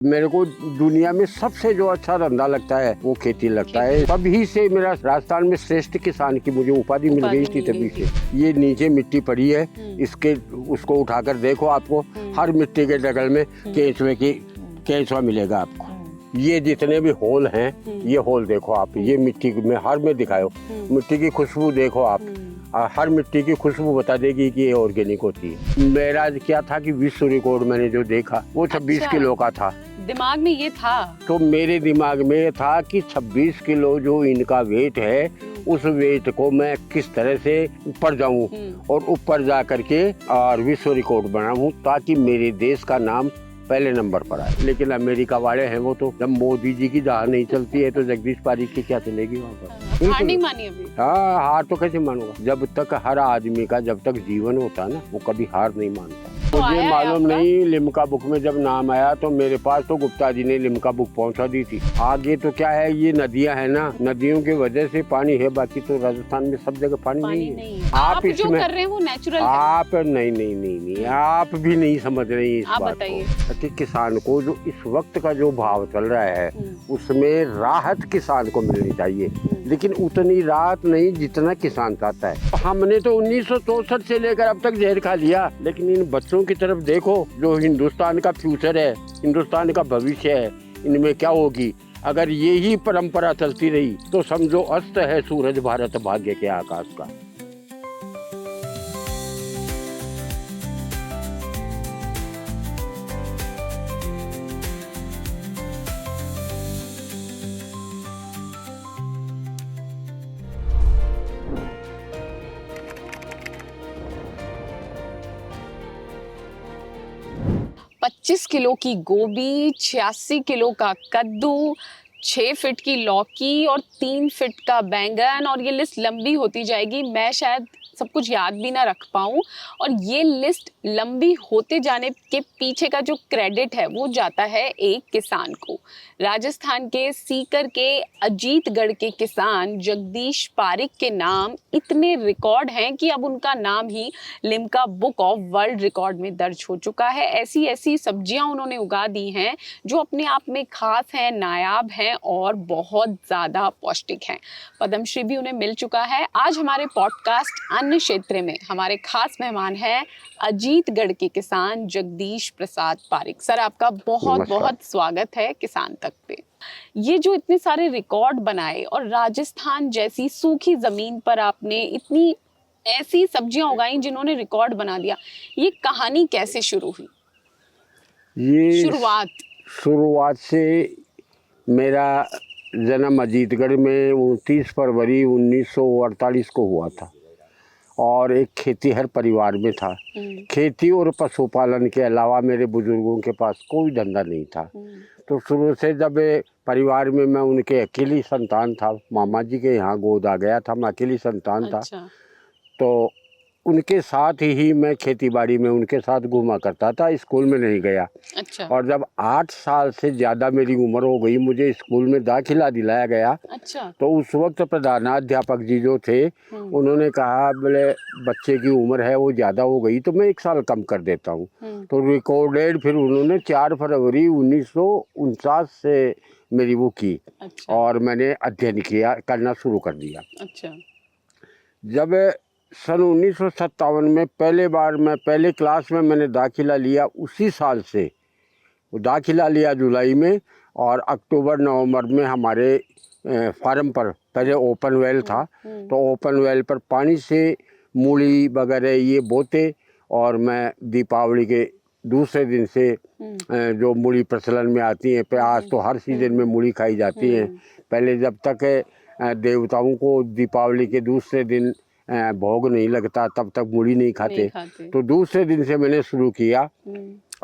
मेरे को दुनिया में सबसे जो अच्छा धंधा लगता है वो खेती लगता है। तभी से मेरा राजस्थान में श्रेष्ठ किसान की मुझे उपाधि मिल गई थी। तभी से ये नीचे मिट्टी पड़ी है, इसके उसको उठाकर देखो, आपको हर मिट्टी के डगल में केंचुआ मिलेगा आपको। ये जितने भी होल हैं, ये होल देखो आप, ये मिट्टी में हर में दिखाओ, मिट्टी की खुशबू देखो आप, हर मिट्टी की खुशबू बता देगी कि ये ऑर्गेनिक होती है। मेरा क्या था कि विश्व रिकॉर्ड मैंने जो देखा वो 26 किलो का था। दिमाग में ये था तो मेरे दिमाग में ये था कि 26 किलो जो इनका वेट है, उस वेट को मैं किस तरह से ऊपर जाऊं और ऊपर जा करके और विश्व रिकॉर्ड बनाऊं, ताकि मेरे देश का नाम पहले नंबर पर आए। लेकिन अमेरिका वाले हैं वो तो, जब मोदी जी की जहाँ नहीं चलती है तो जगदीश पारीक की क्या चलेगी वहाँ पर। हार नहीं मानी अभी। हाँ, हार तो कैसे मानूंगा। जब तक हर आदमी का जब तक जीवन होता है ना, वो कभी हार नहीं मानता। मुझे मालूम नहीं, लिम्का बुक में जब नाम आया तो मेरे पास तो गुप्ता जी ने लिम्का बुक पहुंचा दी थी। आगे तो क्या है, ये नदियां है ना, नदियों की वजह से पानी है, बाकी तो राजस्थान में सब जगह पानी नहीं है। आप जो कर रहे हैं वो नेचुरल आप नहीं, आप भी नहीं समझ रही इस बात को कि किसान को जो इस वक्त का जो भाव चल रहा है उसमें राहत किसान को मिलनी चाहिए, लेकिन उतनी राहत नहीं जितना किसान चाहता है। हमने तो 1964 से लेकर अब तक जहर खा लिया, लेकिन इन बच्चों की तरफ देखो जो हिंदुस्तान का फ्यूचर है, हिंदुस्तान का भविष्य है, इनमें क्या होगी। अगर यही परंपरा चलती रही तो समझो अस्त है सूरज भारत भाग्य के आकाश का। पच्चीस किलो की गोभी, 86 किलो का कद्दू, 6 फीट की लौकी और 3 फीट का बैंगन, और ये लिस्ट लंबी होती जाएगी। मैं शायद सब कुछ याद भी ना रख पाऊँ, और ये लिस्ट लंबी होते जाने के पीछे का जो क्रेडिट है वो जाता है एक किसान को। राजस्थान के सीकर के अजीतगढ़ के किसान जगदीश पारीक के नाम इतने रिकॉर्ड हैं कि अब उनका नाम ही Limca book of world record में दर्ज हो चुका है। ऐसी ऐसी सब्जियां उन्होंने उगा दी हैं जो अपने आप में खास हैं, नायाब हैं और बहुत ज़्यादा पौष्टिक हैं। पद्मश्री भी उन्हें मिल चुका है। आज हमारे पॉडकास्ट अन्य क्षेत्र में हमारे खास मेहमान हैं अजीतगढ़ के किसान जगदीश प्रसाद पारीक। सर, आपका बहुत बहुत स्वागत है किसान तक पे। ये जो इतने सारे रिकॉर्ड बनाए और राजस्थान जैसी सूखी जमीन पर आपने इतनी ऐसी सब्जियां उगाई जिन्होंने रिकॉर्ड बना दिया, ये कहानी कैसे शुरू हुई? ये शुरुआत से मेरा जन्म अजीतगढ़ में 29 फरवरी 1948 को हुआ था और एक खेतीहर परिवार में था। खेती और पशुपालन के अलावा मेरे बुजुर्गों के पास कोई धंधा नहीं था। तो शुरू से जब परिवार में मैं उनके अकेली संतान था, मामा जी के यहाँ गोद आ गया था, मैं अकेली संतान था। तो उनके साथ ही मैं खेतीबाड़ी में उनके साथ घूमा करता था, स्कूल में नहीं गया। अच्छा। और जब 8 साल से ज़्यादा मेरी उम्र हो गई, मुझे स्कूल में दाखिला दिलाया गया। अच्छा। तो उस वक्त प्रधानाध्यापक जी जो थे उन्होंने कहा, बोले बच्चे की उम्र है वो ज़्यादा हो गई तो मैं 1 साल कम कर देता हूँ। तो रिकॉर्डेड फिर उन्होंने 4 फरवरी 1949 से मेरी वो की। अच्छा। और मैंने अध्ययन करना शुरू कर दिया। अच्छा। जब सन 1957 में पहले बार मैं पहले क्लास में मैंने दाखिला लिया, उसी साल से वो दाखिला लिया जुलाई में, और अक्टूबर नवंबर में हमारे फार्म पर पहले ओपन वेल था, तो ओपन वेल पर पानी से मूली वगैरह ये बोते, और मैं दीपावली के दूसरे दिन से जो मूली प्रचलन में आती है, आज तो हर सीजन में मूली खाई जाती है। पहले जब तक देवताओं को दीपावली के दूसरे दिन भोग नहीं लगता तब तक मूली नहीं खाते। तो दूसरे दिन से मैंने शुरू किया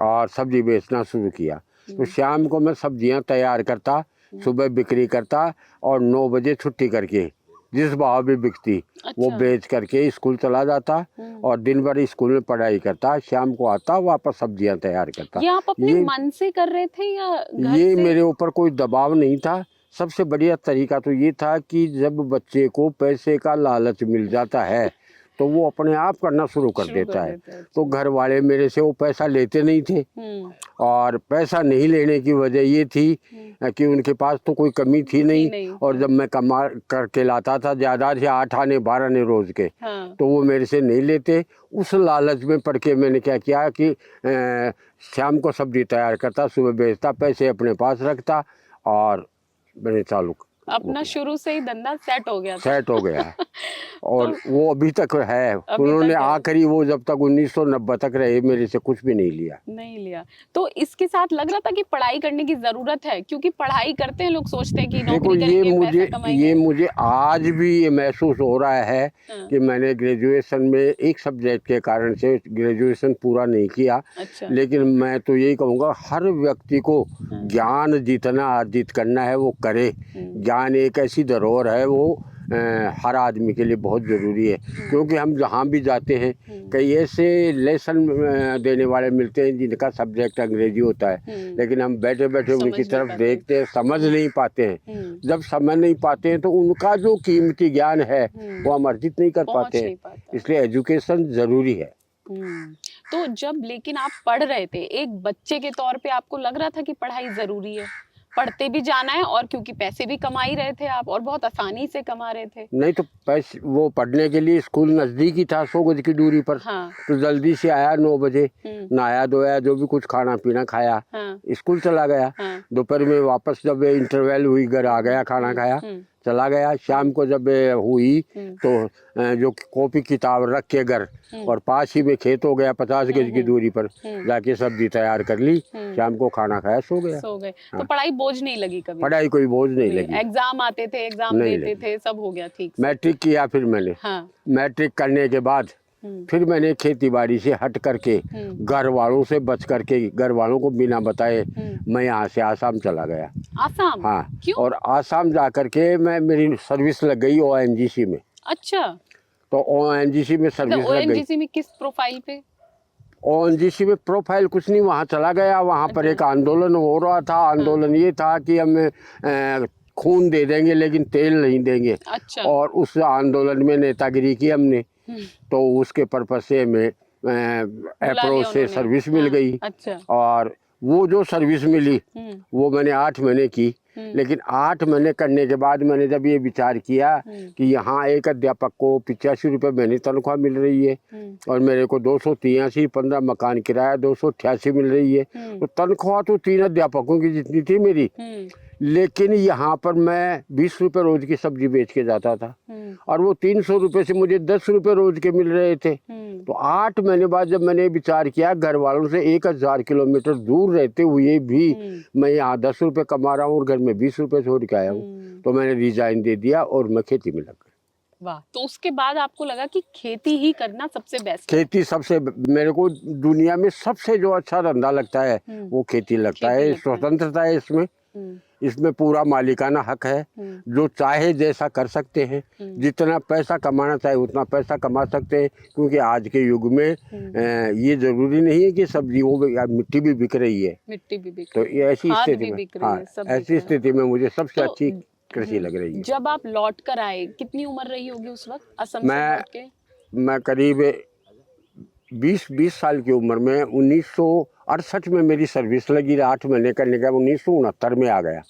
और सब्जी बेचना शुरू किया। तो शाम को मैं सब्जियां तैयार करता, सुबह बिक्री करता, और 9 बजे छुट्टी करके जिस भाव भी बिकती वो बेच करके स्कूल चला जाता, और दिन भर स्कूल में पढ़ाई करता, शाम को आता वापस सब्जियां तैयार करता। ये आप अपने मन से कर रहे थे या घर ये से? मेरे ऊपर कोई दबाव नहीं था। सबसे बढ़िया तरीका तो ये था कि जब बच्चे को पैसे का लालच मिल जाता है तो वो अपने आप करना शुरू कर देता है। देता है। तो घर वाले मेरे से वो पैसा लेते नहीं थे, और पैसा नहीं लेने की वजह ये थी कि उनके पास तो कोई कमी थी नहीं, और जब मैं कमा करके लाता था ज़्यादा से 8 आने 12 आने रोज़ के, तो वो मेरे से नहीं लेते। उस लालच में पड़ के मैंने क्या किया कि शाम को सब्जी तैयार करता, सुबह बेचता, पैसे अपने पास रखता, और मैंने चालू अपना शुरू से ही धंधा सेट हो गया था। सेट हो गया। और वो अभी तक है। अभी उन्होंने तक है। आखिरी वो जब तक 1990 तक रहे, मेरे से कुछ भी नहीं लिया। नहीं लिया। तो इसके साथ लग रहा था कि पढ़ाई करने की जरूरत है, क्योंकि पढ़ाई करते हैं लोग सोचते हैं कि देखो, नौकरी करेंगे, पैसा कमाएंगे। ये मुझे आज भी ये महसूस हो रहा है कि मैंने ग्रेजुएशन में एक सब्जेक्ट के कारण से ग्रेजुएशन पूरा नहीं किया। अच्छा। लेकिन मैं तो यही कहूँगा, हर व्यक्ति को ज्ञान जितना अर्जित करना है वो करे। ज्ञान एक ऐसी धरोहर है, वो हर आदमी के लिए बहुत ज़रूरी है। क्योंकि हम जहाँ भी जाते हैं, कई ऐसे लेसन देने वाले मिलते हैं जिनका सब्जेक्ट अंग्रेजी होता है, लेकिन हम बैठे बैठे उनकी तरफ देखते हैं, समझ नहीं पाते हैं। जब समझ नहीं पाते हैं तो उनका जो कीमती ज्ञान है वो हम अर्जित नहीं कर पाते हैं। इसलिए एजुकेशन ज़रूरी है। तो जब लेकिन आप पढ़ रहे थे, एक बच्चे के तौर पे आपको लग रहा था कि पढ़ाई जरूरी है, पढ़ते भी जाना है, और क्योंकि पैसे भी कमा ही रहे थे आप, और बहुत आसानी से कमा रहे थे। नहीं तो पैसे, वो पढ़ने के लिए स्कूल नज़दीक ही था, 100 गज की दूरी पर। तो जल्दी से आया 9 बजे, नहाया धोया, जो भी कुछ खाना पीना खाया, स्कूल चला गया। दोपहर में वापस जब इंटरवल हुई, घर आ गया, खाना खाया, चला गया। शाम को जब हुई तो जो कॉपी किताब रख के घर, और पास ही में खेत हो गया 50 गज की दूरी पर, जाके सब्जी तैयार कर ली, शाम को खाना खाया, सो गए। तो पढ़ाई बोझ नहीं लगी कभी? पढ़ाई कोई बोझ नहीं लगी। एग्जाम आते थे, एग्जाम देते थे, सब हो गया ठीक से। मैट्रिक किया फिर मैंने। मैट्रिक करने के बाद फिर मैंने खेती बाड़ी से हट करके, घर वालों से बच करके, घर वालों को बिना बताए मैं यहाँ से आसाम चला गया। आसाम? हाँ। क्यों? और आसाम जा करके मेरी सर्विस लग गई ONGC में। अच्छा। तो ONGC में सर्विस लग गई। ONGC में किस प्रोफाइल पे? ONGC में प्रोफाइल कुछ नहीं, वहाँ चला गया। वहाँ पर एक आंदोलन हो रहा था। आंदोलन ये था कि हम खून दे देंगे लेकिन तेल नहीं देंगे। अच्छा। और उस आंदोलन में नेतागिरी की हमने, तो उसके पर्पज से हमें अप्रोच से सर्विस मिल गई। अच्छा। और वो जो सर्विस मिली वो मैंने 8 महीने की। लेकिन 8 महीने करने के बाद मैंने जब ये विचार किया कि यहाँ एक अध्यापक को 85 रुपये महीने तनख्वाह मिल रही है, और मेरे को 283, 15 मकान किराया 288 मिल रही है, तो तनख्वाह तो 3 अध्यापकों की जितनी थी मेरी। लेकिन यहाँ पर मैं 20 रुपये रोज की सब्जी बेच के जाता था, और वो 300 रुपये से मुझे 10 रुपये रोज के मिल रहे थे। तो 8 महीने बाद जब मैंने विचार किया, घर वालों से 1000 किलोमीटर दूर रहते हुए भी मैं यहाँ 10 रुपये कमा रहा हूँ और घर में 20 रुपये छोड़ के आया हूँ, तो मैंने रिजाइन दे दिया और मैं खेती में लग गया। वाह। तो उसके बाद आपको लगा कि खेती ही करना सबसे बेस्ट है? खेती सबसे, मेरे को दुनिया में सबसे जो अच्छा धंधा लगता है वो खेती लगता है। स्वतंत्रता है इसमें, इसमें पूरा मालिकाना हक है। जो चाहे जैसा कर सकते हैं, जितना पैसा कमाना चाहे उतना पैसा कमा सकते हैं। क्योंकि आज के युग में ये जरूरी नहीं है कि सब्जी, वो मिट्टी भी बिक रही है, मिट्टी भी बिक तो रही है, ये ऐसी खाद स्थिति भी में, बिक रही है, सब बिक ऐसी रहा है। स्थिति में मुझे सबसे तो अच्छी कृषि लग रही है। जब आप लौट कर आए, कितनी उम्र रही होगी उस वक्त असम से लौट के? मैं करीब 20 साल की उम्र में 1968 में मेरी सर्विस लगी। 8 महीने करने के बाद 1969 में आ गया,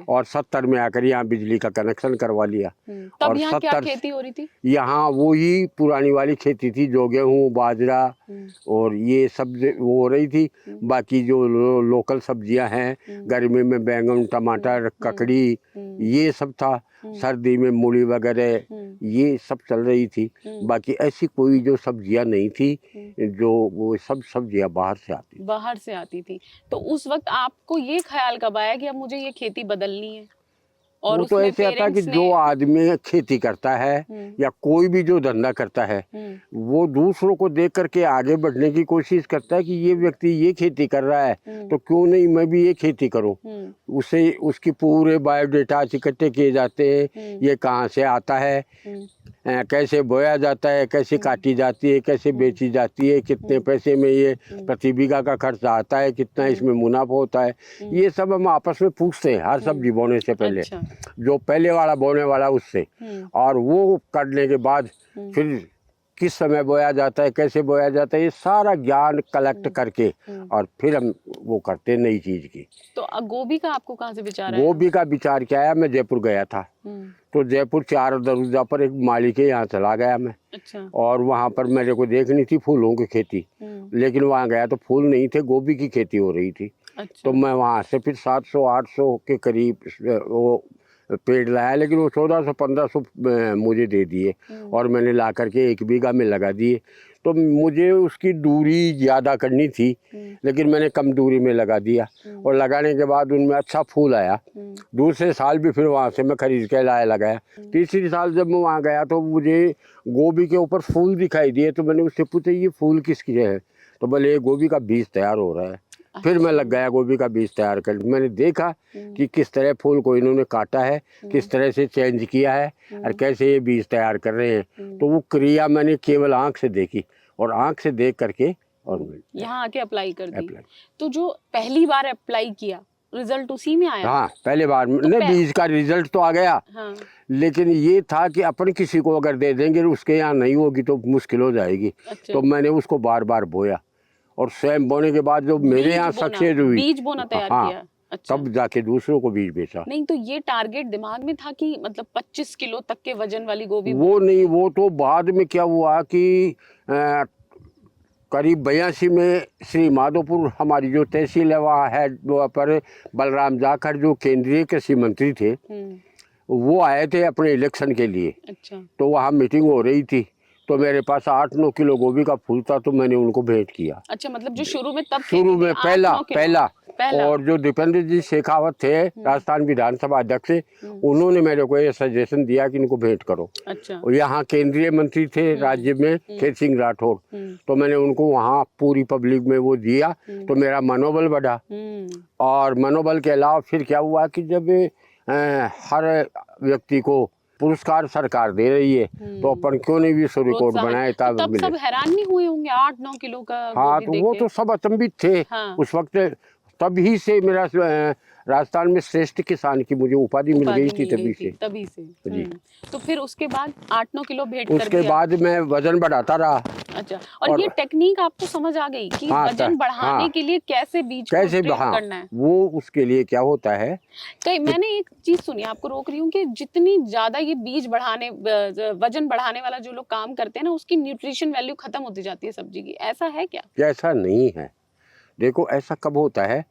और 70 में आकर यहाँ बिजली का कनेक्शन करवा लिया। तब यहाँ क्या खेती हो रही थी? यहाँ वो ही पुरानी वाली खेती थी, जो गेहूँ, बाजरा और ये सब वो हो रही थी। बाकी जो लोकल सब्जियां हैं, गर्मी में बैंगन, टमाटर, ककड़ी, ये सब था। सर्दी में मूली वगैरह ये सब चल रही थी। बाकी ऐसी कोई जो सब्जियां नहीं थी, जो वो सब सब्जियां बाहर से आती थी। तो उस वक्त आपको ये ख्याल कब आया कि अब मुझे ये खेती बदलनी है? और वो तो ऐसे आता कि जो आदमी खेती करता है या कोई भी जो धंधा करता है, वो दूसरों को देख करके आगे बढ़ने की कोशिश करता है कि ये व्यक्ति ये खेती कर रहा है, तो क्यों नहीं मैं भी ये खेती करूं। उसे उसकी पूरे बायोडेटा इकट्ठे किए जाते हैं, ये कहाँ से आता है, कैसे बोया जाता है, कैसे काटी जाती है, कैसे बेची जाती है, कितने पैसे में ये प्रति बीघा का खर्च आता है, कितना इसमें मुनाफा होता है, ये सब हम आपस में पूछते हैं हर सब्जी बोने से पहले। जो पहले वाला बोने वाला उससे, और वो करने के बाद फिर किस समय बोया जाता है, कैसे बोया जाता है, ये सारा ज्ञान कलेक्ट करके और फिर हम वो करते हैं नई चीज़ की। तो गोभी का आपको कहाँ से विचार आया? गोभी का विचार क्या है, मैं जयपुर गया था, तो जयपुर 4 दरवाजा पर एक माली के यहाँ चला गया मैं। अच्छा। और वहाँ पर मेरे को देखनी थी फूलों की खेती, लेकिन वहाँ गया तो फूल नहीं थे, गोभी की खेती हो रही थी। अच्छा। तो मैं वहाँ से फिर 700-800 के करीब वो पेड़ लाया, लेकिन वो 1400-1500 मुझे दे दिए और मैंने ला करके 1 बीघा में लगा दिए। तो मुझे उसकी दूरी ज़्यादा करनी थी, लेकिन मैंने कम दूरी में लगा दिया और लगाने के बाद उनमें अच्छा फूल आया। दूसरे साल भी फिर वहाँ से मैं खरीद के लगाया। तीसरी साल जब मैं वहाँ गया तो मुझे गोभी के ऊपर फूल दिखाई दिए, तो मैंने उससे पूछा ये फूल किसके है, तो बोले ये गोभी का बीज तैयार हो रहा है। फिर मैं लग गया गोभी का बीज तैयार कर। मैंने देखा कि किस तरह फूल को इन्होंने काटा है, किस तरह से चेंज किया है और कैसे ये बीज तैयार कर रहे हैं। तो वो क्रिया मैंने केवल आँख से देखी और आँख से देख करके और यहाँ आके अप्लाई कर दी। तो जो पहली बार अप्लाई किया रिजल्ट उसी में आया? हाँ, पहले बार तो बीज का रिजल्ट तो आ गया। हाँ। लेकिन ये था कि अपन किसी को अगर दे देंगे उसके यहाँ नहीं होगी तो मुश्किल हो जाएगी। अच्छा। तो मैंने उसको बार बार बोया और स्वयं बोने के बाद जो मेरे यहाँ सक्सेस हुई, बीज बोना तैयार किया। अच्छा। तब जाके दूसरों को बीज बेचा। नहीं तो ये टारगेट दिमाग में था कि मतलब 25 किलो तक के वजन वाली गोभी? वो नहीं, वो तो बाद में क्या हुआ कि करीब 82 में श्री माधोपुर हमारी जो तहसील है वहाँ है, वहाँ पर बलराम जाखड़ जो केंद्रीय कृषि मंत्री थे वो आए थे अपने इलेक्शन के लिए। अच्छा। तो वहाँ मीटिंग हो रही थी, तो मेरे पास 8-9 किलो गोभी का फूल था, तो मैंने उनको भेंट किया। अच्छा, मतलब जो शुरू में तब शुरू में पहला और जो दीपेंद्र जी शेखावत थे राजस्थान विधानसभा अध्यक्ष, उन्होंने मेरे को ये सजेशन दिया कि इनको भेंट करो। अच्छा। और यहाँ केंद्रीय मंत्री थे राज्य में खेत सिंह राठौर, तो मैंने उनको वहाँ पूरी पब्लिक में वो दिया, तो मेरा मनोबल बढ़ा। और मनोबल के अलावा फिर क्या हुआ कि जब हर व्यक्ति को पुरस्कार सरकार दे रही है तो अपन क्यों नहीं भी रिकॉर्ड बनाए, तब तो सब हैरान नहीं हुए होंगे 8-9 किलो का? हाँ, तो वो तो सब अचंभित थे। हाँ। उस वक्त तभी से मेरा राजस्थान में श्रेष्ठ किसान की मुझे उपाधि मिल गई थी, तभी से जी। तो फिर उसके बाद 8-9 किलो भेंट कर उसके बाद मैं वजन बढ़ाता रहा। अच्छा। और ये टेक्निक आपको समझ आ गई कि वजन बढ़ाने के लिए कैसे बीज को ट्रेन करना है? वो उसके लिए क्या होता है, कई मैंने एक चीज सुनी, आपको रोक रही हूँ, कि जितनी ज्यादा ये बीज बढ़ाने वजन बढ़ाने वाला जो लोग काम करते हैं ना, उसकी न्यूट्रिशन वैल्यू खत्म होती जाती है सब्जी की। ऐसा है क्या? ऐसा नहीं है। देखो, ऐसा कब होता है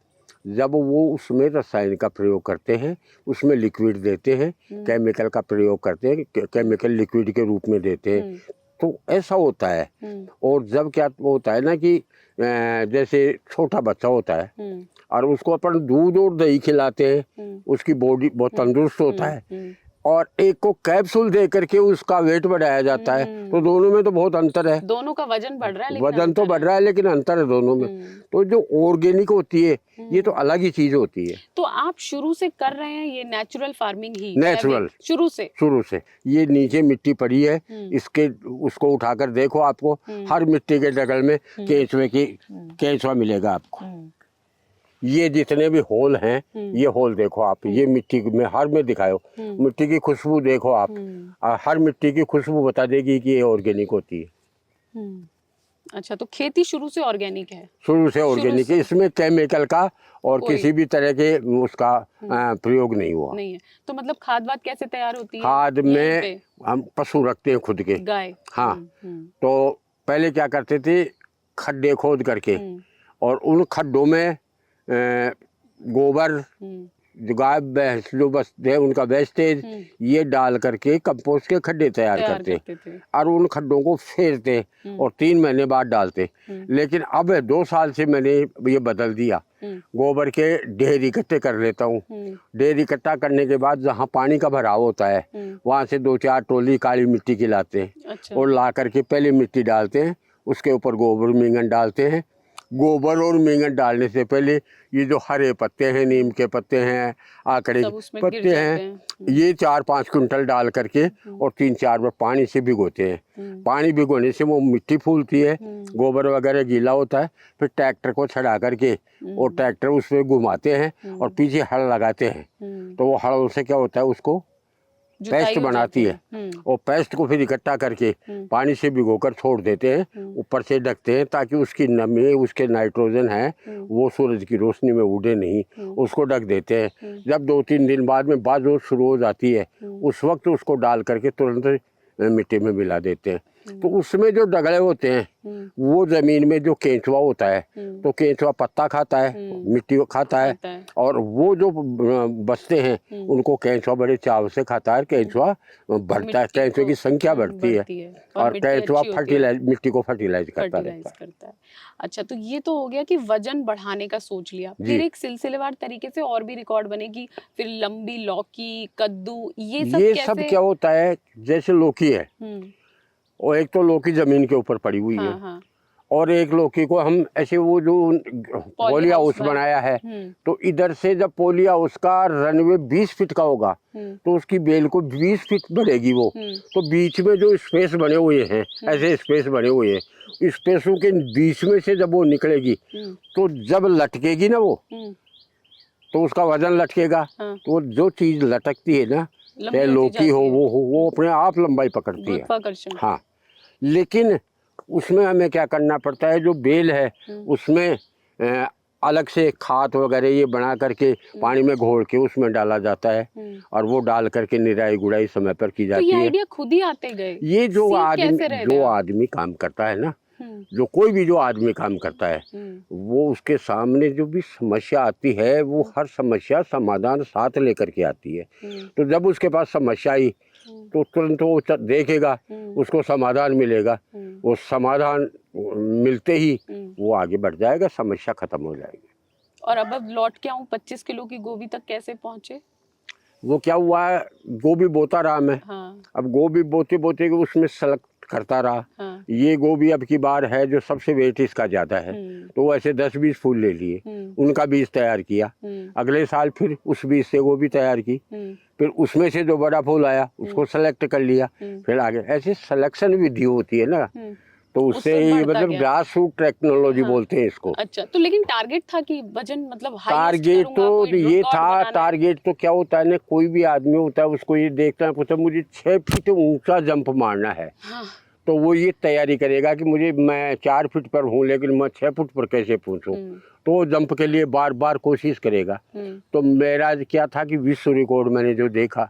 जब वो उसमें रसायन का प्रयोग करते हैं, उसमें लिक्विड देते हैं, केमिकल का प्रयोग करते हैं, केमिकल लिक्विड के रूप में देते हैं, तो ऐसा होता है। और जब क्या होता है ना कि जैसे छोटा बच्चा होता है और उसको अपन दूध और दही खिलाते हैं, उसकी बॉडी बहुत तंदुरुस्त होता है, और एक को कैप्सूल दे करके उसका वेट बढ़ाया जाता है, तो दोनों में तो बहुत अंतर है। दोनों का वजन बढ़ रहा है, वजन तो बढ़ रहा है लेकिन अंतर है दोनों में। तो जो ऑर्गेनिक होती है ये तो अलग ही चीज होती है। तो आप शुरू से कर रहे हैं ये नेचुरल फार्मिंग ही? नेचुरल शुरू से। ये नीचे मिट्टी पड़ी है, इसके उसको उठाकर देखो, आपको हर मिट्टी के डगल में केंचुआ मिलेगा आपको। ये जितने भी होल हैं, ये होल देखो आप, ये मिट्टी में हर में दिखाओ, मिट्टी की खुशबू देखो आप, हर मिट्टी की खुशबू बता देगी कि ये ऑर्गेनिक होती है। अच्छा, तो खेती शुरू से ऑर्गेनिक है? शुरू से ऑर्गेनिक है, इसमें केमिकल का और किसी भी तरह के उसका प्रयोग नहीं हुआ। नहीं है। तो मतलब खाद वाद कैसे तैयार होती है? खाद में हम पशु रखते हैं खुद के, गाय। हाँ। तो पहले क्या करते थे, खड्डे खोद करके और उन खड्डों में गोबर, जो गाय भैंस जो बचते हैं उनका वेस्टेज, ये डाल करके कंपोस्ट के खड्डे तैयार करते और उन खड्डों को फेरते और 3 महीने बाद डालते। लेकिन अब 2 साल से मैंने ये बदल दिया, गोबर के ढेर इकट्ठे कर लेता हूँ। ढेर इकट्ठा करने के बाद जहाँ पानी का भराव होता है वहाँ से 2-4 ट्रॉली काली मिट्टी की लाते हैं। अच्छा। और ला करके पहले मिट्टी डालते हैं, उसके ऊपर गोबर मींगन डालते हैं। गोबर और मींगन डालने से पहले ये जो हरे पत्ते हैं, नीम के पत्ते हैं, आकड़े के पत्ते हैं, ये 4-5 कुंटल डाल करके और 3-4 बार पानी से भिगोते हैं। पानी भिगोने से वो मिट्टी फूलती है, गोबर वगैरह गीला होता है, फिर ट्रैक्टर को चढ़ा करके और ट्रैक्टर उसमें घुमाते हैं और पीछे हल लगाते हैं। तो वो हल से क्या होता है, उसको जुताई पेस्ट हो बनाती जाती है। और पेस्ट को फिर इकट्ठा करके पानी से भिगोकर छोड़ देते हैं, ऊपर से ढकते हैं ताकि उसकी नमी, उसके नाइट्रोजन है वो सूरज की रोशनी में उड़े नहीं, उसको ढक देते हैं। जब 2-3 दिन बाद में बाजोत शुरू हो जाती है, उस वक्त उसको डाल करके तुरंत मिट्टी में मिला देते हैं। तो उसमें जो डगड़े होते हैं वो जमीन में जो केंचुआ होता है, तो केंचुआ पत्ता खाता है, मिट्टी को खाता है, और वो जो बचते हैं उनको केंचुआ बड़े चाव से खाता है। केंचुआ बढ़ता है, केंचुए की संख्या बढ़ती है और केंचुआ मिट्टी को फर्टिलाइज करता रहता है। अच्छा, तो ये तो हो गया कि वजन बढ़ाने का सोच लिया, फिर एक सिलसिलेवार तरीके से और भी रिकॉर्ड बनेगी, फिर लंबी लौकी, कद्दू, ये सब क्या होता है, जैसे लौकी है और एक तो लौकी जमीन के ऊपर पड़ी हुई है, और एक लौकी को हम ऐसे वो जो पोली हाउस बनाया है, तो इधर से जब पोली हाउस का रनवे 20 फीट का होगा तो उसकी बेल को 20 फीट बढ़ेगी वो, तो बीच में जो स्पेस बने हुए हैं, ऐसे स्पेस बने हुए हैं, स्पेसों के बीच में से जब वो निकलेगी तो जब लटकेगी ना वो, तो उसका वजन लटकेगा, तो जो चीज लटकती है ना, चाहे लौकी हो वो अपने आप लंबाई पकड़ती है। हाँ, लेकिन उसमें हमें क्या करना पड़ता है, जो बेल है उसमें अलग से खाद वगैरह ये बना करके पानी में घोल के उसमें डाला जाता है, और वो डाल करके निराई गुड़ाई समय पर की जाती है। तो ये आइडिया खुद ही आते गए? ये जो आदमी काम करता है ना, जो कोई भी जो आदमी काम करता है, वो उसके सामने जो भी समस्या आती है वो हर समस्या समाधान साथ लेकर के आती है। तो जब उसके पास समस्या आई तो तुरंत वो देखेगा, उसको समाधान मिलेगा, वो समाधान मिलते ही वो आगे बढ़ जाएगा, समस्या खत्म हो जाएगी। और अब लौट के आऊं 25 किलो की गोभी तक कैसे पहुंचे? वो क्या हुआ, गोभी बोता रहा मैं। अब गोभी बोते बोते उसमें सेलेक्ट करता रहा। ये गोभी अब की बार है जो सबसे वेट इसका ज्यादा है, तो ऐसे 10-20 फूल ले लिए, उनका बीज तैयार किया। अगले साल फिर उस बीज से गोभी तैयार की, फिर उसमें से जो बड़ा फूल आया उसको सेलेक्ट कर लिया, फिर आगे ऐसे सिलेक्शन विधि होती है ना, तो उससे ये मतलब ग्रास रूट टेक्नोलॉजी बोलते हैं इसको। अच्छा, तो लेकिन टारगेट था कि वजन मतलब टारगेट तो ये था, टारगेट तो क्या होता है ना, कोई भी आदमी होता है उसको ये देखता है, पूछता मुझे 6 फीट ऊंचा जंप मारना है, तो वो ये तैयारी करेगा कि मुझे, मैं 4 फीट पर हूँ लेकिन मैं 6 फुट पर कैसे पहुँचूँ, तो जंप के लिए बार बार कोशिश करेगा। तो मेरा क्या था कि विश्व रिकॉर्ड मैंने जो देखा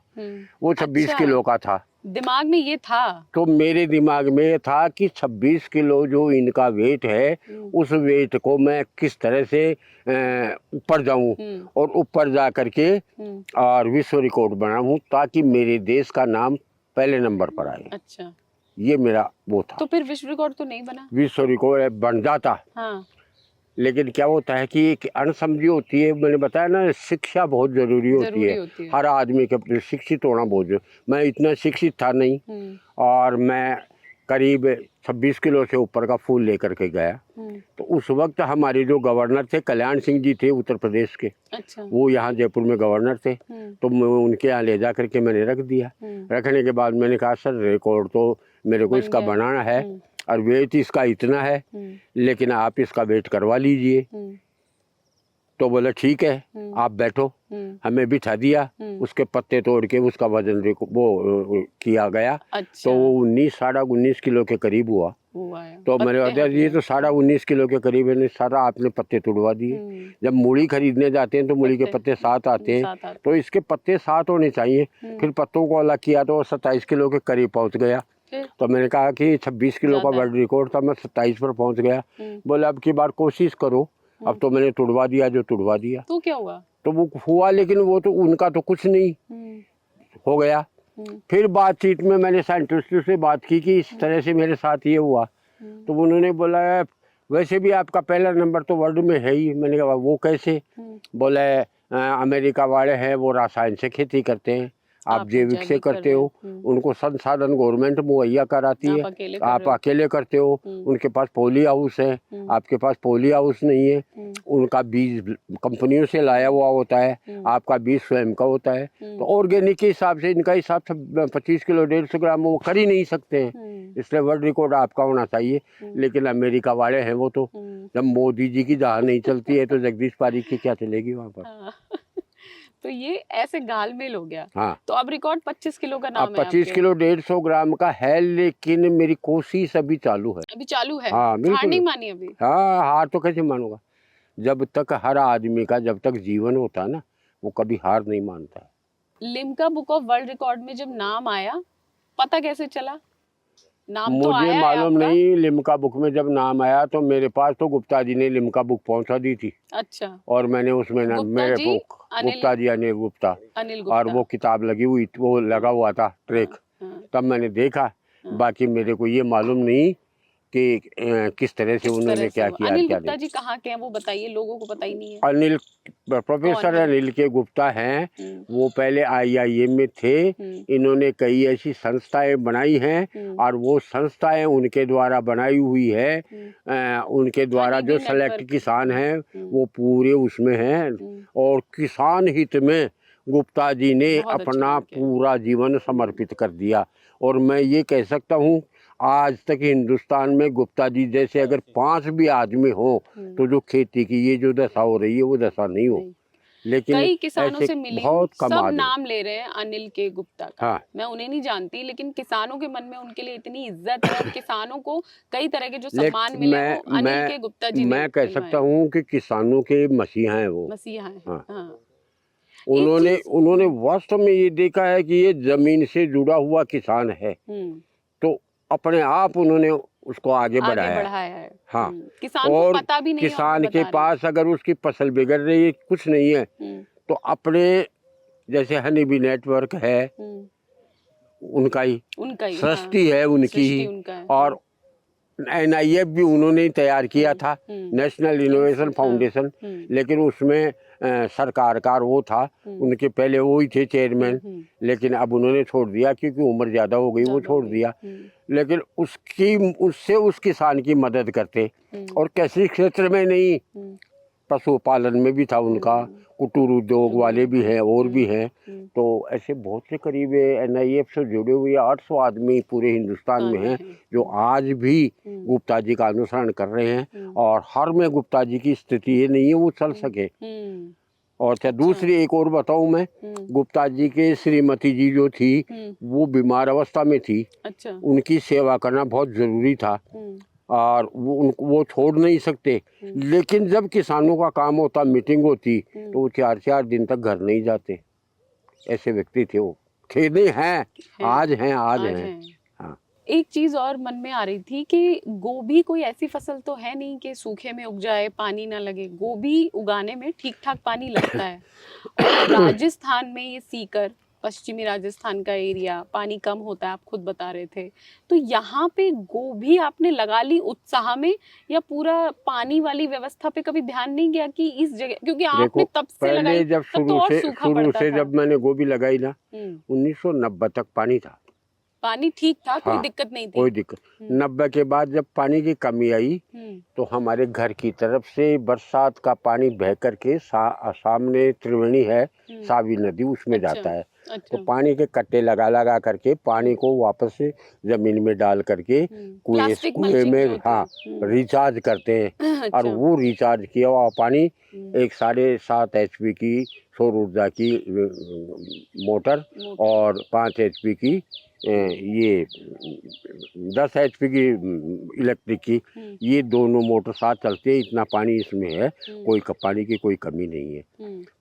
वो 26 किलो का था। दिमाग में ये था? तो मेरे दिमाग में ये था कि 26 किलो जो इनका वेट है, उस वेट को मैं किस तरह से ऊपर जाऊं और ऊपर जा करके और विश्व रिकॉर्ड बनाऊं, ताकि मेरे देश का नाम पहले नंबर पर आए। अच्छा, ये मेरा वो था। तो फिर विश्व रिकॉर्ड तो नहीं बना? विश्व रिकॉर्ड बन जाता। लेकिन क्या होता है कि एक अनसमझी होती है, मैंने बताया ना, शिक्षा बहुत जरूरी होती है। हर आदमी के प्रति शिक्षित होना बहुत जरूरी। मैं इतना शिक्षित था नहीं, और मैं करीब 26 किलो से ऊपर का फूल लेकर के गया। तो उस वक्त हमारे जो गवर्नर थे, कल्याण सिंह जी थे उत्तर प्रदेश के। अच्छा। वो यहाँ जयपुर में गवर्नर थे, तो मैं उनके यहाँ ले जा करके मैंने रख दिया। रखने के बाद मैंने कहा सर रिकॉर्ड तो मेरे को इसका बनाना है, और वेट इसका इतना है, लेकिन आप इसका वेट करवा लीजिए। तो बोला ठीक है, आप बैठो। हमें बिठा दिया, उसके पत्ते तोड़ के उसका वजन वो किया गया। अच्छा। तो वो 19-19.5 किलो के करीब हुआ। तो मेरे ये तो 19.5 किलो के करीब है, सारा आपने पत्ते तोड़वा दिए। जब मूली खरीदने जाते हैं तो मूली के पत्ते 7 आते हैं, तो इसके पत्ते 7 होने चाहिए। फिर पत्तों को अलग किया तो 27 किलो के करीब पहुंच गया। तो मैंने कहा कि 26 किलो का वर्ल्ड रिकॉर्ड था, मैं 27 पर पहुंच गया। बोले अब की बार कोशिश करो। अब तो मैंने तुड़वा दिया जो तुड़वा दिया। तो क्या हुआ? तो वो हुआ, लेकिन वो तो उनका तो कुछ नहीं हो गया। फिर बातचीत में मैंने साइंटिस्ट से बात की कि इस तरह से मेरे साथ ये हुआ। तो उन्होंने बोला वैसे भी आपका पहला नंबर तो वर्ल्ड में है ही। मैंने कहा वो कैसे? बोले अमेरिका वाले हैं, वो रसायन से खेती करते हैं, आप जैविक से करते हो। उनको संसाधन गवर्नमेंट मुहैया कराती है, आप अकेले करते हो। उनके पास पॉली हाउस है, आपके पास पॉली हाउस नहीं है। उनका बीज कंपनियों से लाया हुआ होता है, आपका बीज स्वयं का होता है। तो ऑर्गेनिक के हिसाब से इनका हिसाब 25 किलो 150 ग्राम वो कर ही नहीं सकते हैं, इसलिए वर्ल्ड रिकॉर्ड आपका होना चाहिए। लेकिन अमेरिका वाले हैं वो तो, जब मोदी जी की जहाँ नहीं चलती है तो जगदीश पारिक की क्या चलेगी वहाँ पर। तो ये ऐसे घालमेल हो गया। हाँ, तो अब रिकॉर्ड 25 किलो का अब नाम है 25 आपके। किलो 150 ग्राम का है, लेकिन मेरी कोशिश अभी चालू है। अभी चालू है। हाँ हार बिल्कुल। नहीं मानी अभी। हाँ, हार तो कैसे मानूंगा? जब तक हर आदमी का जब तक जीवन होता है ना, वो कभी हार नहीं मानता है। Limca book of world record में जब नाम आया, पता कैसे चला? नाम तो मुझे आया है मालूम आपका। नहीं, लिम्का बुक में जब नाम आया तो मेरे पास तो गुप्ता जी ने लिम्का बुक पहुंचा दी थी, अच्छा। और मैंने उसमें ना गुप्ता मेरे जी, बुक, अनिल गुप्ता जी अनिल गुप्ता, अनिल और गुप्ता। वो किताब लगी हुई, वो लगा हुआ था ट्रैक, हाँ, तब मैंने देखा। हाँ। बाकी मेरे को ये मालूम नहीं कि किस तरह से किस तरह उन्होंने से क्या हुआ? किया अनिल क्या गुप्ता नहीं। जी कहाँ के हैं वो बताइए, लोगों को पता ही नहीं है। अनिल, कौन प्रोफेसर है? अनिल के गुप्ता हैं। वो पहले आईआईएम में थे। इन्होंने कई ऐसी संस्थाएं बनाई हैं, और वो संस्थाएं उनके द्वारा बनाई हुई है। उनके द्वारा जो दीदी सेलेक्ट नेटवर्क। किसान हैं वो पूरे उसमें हैं, और किसान हित में गुप्ता जी ने बहुत अच्छा अपना काम किया। पूरा जीवन समर्पित कर दिया। और मैं ये कह सकता हूँ, आज तक हिंदुस्तान में गुप्ता जी जैसे अगर 5 भी आदमी हो तो जो खेती की ये जो दशा हो रही है वो दशा नहीं हो। लेकिन कई किसानों ऐसे से मिली हूँ, बहुत कम सब आदमी। नाम ले रहे हैं अनिल के गुप्ता का। हाँ, मैं उन्हें नहीं जानती, लेकिन किसानों के मन में उनके लिए इतनी इज्जत है, और किसानों को कई तरह के जो सम्मान मिले वो अनिल के गुप्ता जी ने मैं कह दिलवाए सकता हैं। हूँ कि किसानों के मसीहा हैं वो। मसीहा है। हाँ, हाँ। एक उन्होंने चीज। उन्होंने वास्तव में ये देखा है कि ये जमीन से जुड़ा हुआ किसान है, तो अपने आप उन्होंने उसको आगे आगे बढ़ाया है। बढ़ाया है। हाँ, किसान को और पता भी नहीं है और वो किसान के बता रहे पास अगर उसकी फसल बिगड़ रही है, कुछ नहीं है, हैं। तो अपने जैसे हनी बी नेटवर्क है उनका ही, उनका ही। हाँ। सृष्टि है उनकी सृष्टि ही, उनका है। और एनआईएफ भी उन्होंने ही तैयार किया था, हम्म। नेशनल इनोवेशन हाँ। फाउंडेशन। लेकिन उसमें सरकार का वो था, उनके पहले वो ही थे चेयरमैन, लेकिन अब उन्होंने छोड़ दिया क्योंकि उम्र ज़्यादा हो गई, वो ज्यादा हो छोड़ गई। दिया। लेकिन उससे उस किसान की मदद करते, और कृषि क्षेत्र में नहीं, पशुपालन में भी था उनका, कुटीर उद्योग वाले भी हैं और भी हैं। तो ऐसे बहुत से करीब एनआईएफ से जुड़े हुए 800 आदमी पूरे हिंदुस्तान में हैं जो आज भी गुप्ता जी का अनुसरण कर रहे हैं, और हर में गुप्ता जी की स्थिति ये नहीं है वो चल सके। और क्या दूसरी एक और बताऊं मैं, गुप्ता जी के श्रीमती जी जो थी वो बीमार अवस्था में थी। अच्छा। उनकी सेवा करना बहुत जरूरी था, और वो छोड़ नहीं सकते। लेकिन जब किसानों का काम होता, मीटिंग होती, तो वो 4-4 दिन तक घर नहीं जाते। ऐसे व्यक्ति थे वो। थे नहीं, हैं, आज हैं, आज हैं। हाँ। एक चीज और मन में आ रही थी कि गोभी कोई ऐसी फसल तो है नहीं कि सूखे में उग जाए, पानी ना लगे। गोभी उगाने में ठीक ठाक पानी लगता है, और राजस्थान में ये सीकर, पश्चिमी राजस्थान का एरिया, पानी कम होता है, आप खुद बता रहे थे। तो यहाँ पे गोभी आपने लगा ली उत्साह में, या पूरा पानी वाली व्यवस्था पे कभी ध्यान नहीं गया कि इस जगह, क्योंकि आपने तब से पहले लगाई, जब तब तो और सूखा पड़ता था। जब मैंने गोभी लगाई ना, 1990 तक पानी था। पानी ठीक था, कोई हाँ, दिक्कत नहीं थी। कोई दिक्कत। 90 के बाद जब पानी की कमी आई, तो हमारे घर की तरफ से बरसात का पानी बह करके सामने त्रिवेणी है, सावी नदी, उसमें जाता है। तो पानी के कट्टे लगा लगा करके पानी को वापस से जमीन में डाल करके कुएं में, हाँ, रिचार्ज करते हैं। और वो रिचार्ज किया हुआ पानी एक 7.5 HP की सौर ऊर्जा की मोटर, और 5 HP की ये 10 HP की इलेक्ट्रिक की, ये दोनों मोटर साथ चलते हैं। इतना पानी इसमें है, कोई पानी की कोई कमी नहीं है।